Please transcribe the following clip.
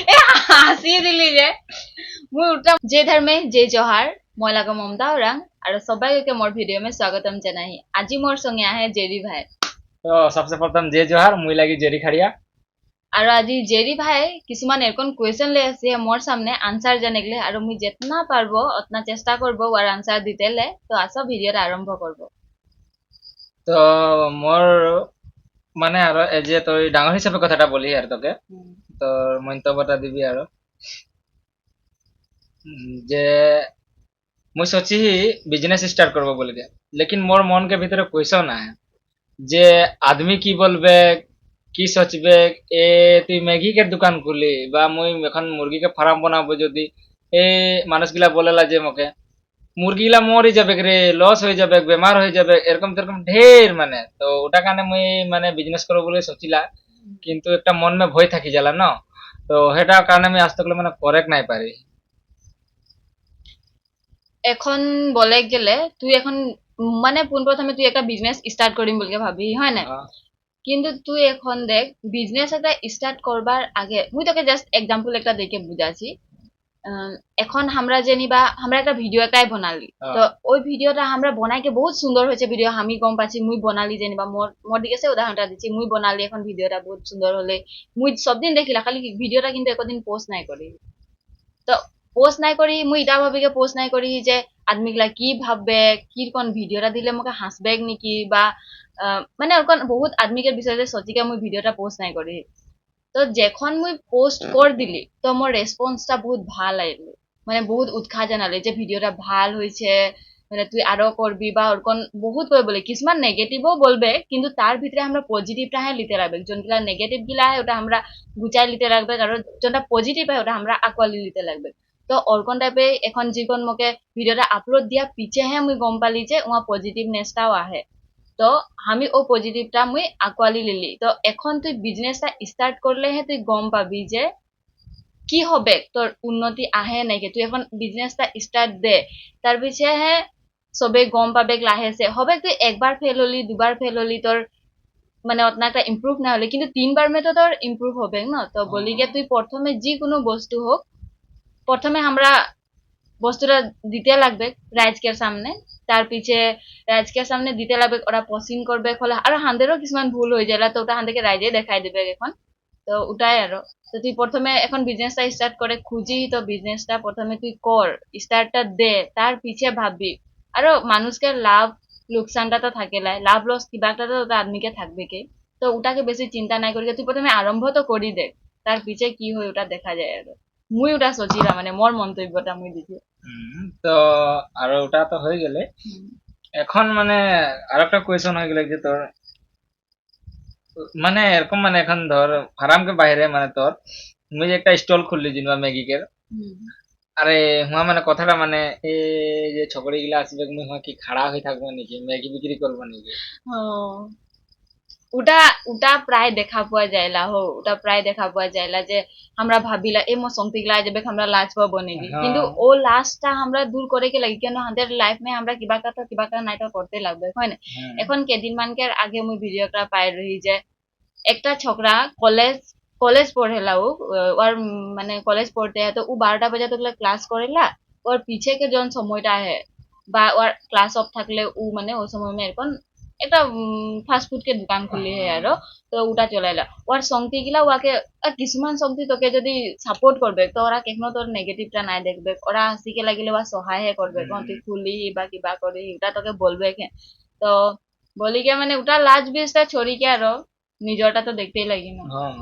এ হাসি দিলি যে মুই উঠলাম যে ধর্মে যে জহার মই লাগো মমতা ওরাং আর সবাইকে মোর ভিডিও মে স্বাগতম জানাই আজি মোর সঙ্গে আহে জেরি ভাই তো সবচেয়ে প্রথম যে জোহার মুই লাগি জেরি খাড়িয়া আর আজি জেরি ভাই কিছুমান এরকম কোয়েশ্চন লে আছে মোর সামনে আনসার জানিগলে আর মুই যেতনা পারবো অতনা চেষ্টা করব ওর আনসার দিতেলে তো আসো ভিডিওটা আরম্ভ করব তো মোর মানে আর এই যে তুই ডাঙর হিসাবে কথাটা বলি আর তোকে তোর মন্তব্যটা দিবি আর যে মুই সোচি বিজনেস স্টার্ট করবো বলি দে লেকিন মোর মন के ভিতরে কোয়েশ্চন আহে যে আদমি কি বলবে কি সোচবে এ তুই ম্যাগি কে দোকান খুলি বা মুই এখন মুরগি কে ফার্ম বানাবো যদি এই মানুষগুলা বলেলা যে মোকে মুরগিগুলা মরে যাবে রে লস হয়ে যাবে বেমার হয়ে যাবে এরকম তেরকম ঢের মানে তো ওটা কারণে মুই মানে বিজনেস করবো বলে সোচিলা কিন্তু একটা মন মে ভয় থাকি जाला না তো সেটা কারণে আমি আজ তক মানে করেক্ট নাই পারি এখন বলে গেলে তুই এখন মানে পোন প্রথমে তুই একটা বিজনেস স্টার্ট করিম বলকে ভাবি হয় না আহ, কিন্তু তুই এখন দেখ বিজনেস একটা স্টার্ট করবার আগে মুই তোকে জাস্ট এক্সাম্পল একটা দেখে বুঝাছি এখন আমরা যেনিবা আমরা একটা ভিডিও এটাই বনালি আহ, তো ওই ভিডিওটা আমরা বনাইকে বহুত সুন্দর হয়েছে ভিডিও আমি গম পাচ্ছি মুই বনালি যেনিবা মোর দিকে সে উদাহরণটা দিচ্ছি মুই বনালি এখন ভিডিওটা বহুত সুন্দর হলে মুই সবদিন দেখিলা খালি ভিডিওটা কিন্তু একদিন পোস্ট নাই করি তো পোস্ট নাই করি মুই ইটা ভাবিকে পোস্ট নাই করি যে আদমিগুলা কি ভাববে কিরকম ভিডিওটা দিলে মোকে হাসবেক নেকি বা মানে ওরকম বহুত আদমিকে বিচারে সচিকে মুই ভিডিওটা পোস্ট নাই করি তো যখন মুই পোস্ট কর দিলি তো মোর রেসপন্সটা বহুত ভাল আইলি মানে বহুত উৎসাহ জানালে যে ভিডিওটা ভাল হয়েছে মানে তুই আরো করবি বা ওরকম বহুত করে বলে কিছুমান নেগেটিভও বলবে কিন্তু তার ভিতরে আমরা পজিটিভটা হ্যাঁ লিতে রাখবে যোনগুলা নেগেটিভ গিলা হয় ওটা আমরা গুচাই লিতে রাখবে আর যোনটা পজিটিভ হয় ওটা আমরা আকোয়ালি লিতে লাগবে তো ওরকম টাইপে এখন যিকন মোকে ভিডিওটা আপলোড দিয়া পিছেহে মুই গম পালি যে উয়া পজিটিভনেসটাও আহে তো আমি ও পজিটিভটা মুই আকোয়ালি লিলি তো এখন তুই বিজনেসটা স্টার্ট করলেহে তুই গম পাবি যে কি হবে তোর উন্নতি আহে নাকি তুই এখন বিজনেসটা স্টার্ট দে তার পিছেহে সবে গম পাবে লাহেছে হবে তুই একবার ফেল হলি দুবার ফেল হলি তোর মানে অতনা একটা ইম্প্রুভ না হলে কিন্তু তিনবার মে তো তোর ইম্প্রুভ হবে না তো বলি গে তুই প্রথমে যিকোনো বস্তু হোক প্রথমে আমরা বস্তুটা দিতে লাগবে রাইজকের সামনে তার পিছে রাইজকের সামনে দিতে লাগবে ওরা পছন্দ করবে হলে আর হান্দেরও কিছুমান ভুল হয়ে যায় তো ওটা হান্দেকে রাইজে দেখাই দিবে এখন তো ওটাই আর তো তুই প্রথমে এখন বিজনেসটা স্টার্ট করে খুঁজি তো বিজনেসটা প্রথমে তুই কর স্টার্টটা দে তার পিছে ভাববি আর মানুষকে লাভ লোকসানটা তো থাকে লাভ লস কিবা একটা তো আদমিকে থাকবে কে তো ওটাকে বেশি চিন্তা নাই করি তুই প্রথমে আরম্ভ তো করি দেখ তার পিছে কি হয় ওটা দেখা যায় আর মুই ওটা সচিলাম মানে মোর মন্তব্যটা মুই দিছি তো আর ওটা তো হয়ে গেলে এখন মানে আর একটা কোয়েশন হয়ে গেলে যে তোর মানে এরকম মানে এখন ধর ফার্ম के বাইরে মানে তোর মুই যে একটা স্টল খুললি জিনবা ম্যাগি কের আরে হুয়া মানে কথাটা মানে এই যে ছকড়ি গুলা আসবে মুই হুয়া কি খাড়া হয়ে থাকবো নাকি ম্যাগি বিক্রি করবো নাকি ও ওটা ওটা প্রায় দেখা পোৱা যায়লা হো ওটা প্রায় দেখা পোৱা যায়লা যে আমরা ভাবিলা এই মো সমতিগলা যাবে আমরা লাজ পাবো নাকি কিন্তু হ্যাঁ ও লাজটা আমরা দূর করে কে লাগি কেন আমাদের লাইফ মে আমরা কিবা কা নাইটা করতে লাগবে হয় না হ্যাঁ এখন কেদিন মানকে আগে মুই ভিডিও টা পাই রহি যে একটা ছকরা কলেজ কলেজ পढ़ेला उ और মানে কলেজ পড়তে है तो उ 12টা बजे तक क्लास करेला और पीछे के जौन সময়টা है বা ওর ক্লাস অফ থাকলে उ মানে ওই সময় মে এখন একটা ফাস্ট ফুড কে দোকান খুলি হে আর তো ওটা চলাইলা ওর সংতি গিলা ওকে কিছুমান সংতি তোকে যদি সাপোর্ট করবে তো ওরা কেন তোর নেগেটিভটা নাই দেখবে ওরা হাসিকে লাগিলে বা সহায় করবে তুই খুলি বা কিবা করি ওটা তোকে বলবে তো বলি কে মানে ওটা লাজ বেসটা ছড়ি কে আর নিজরটা তো দেখতেই লাগি না হ্যাঁ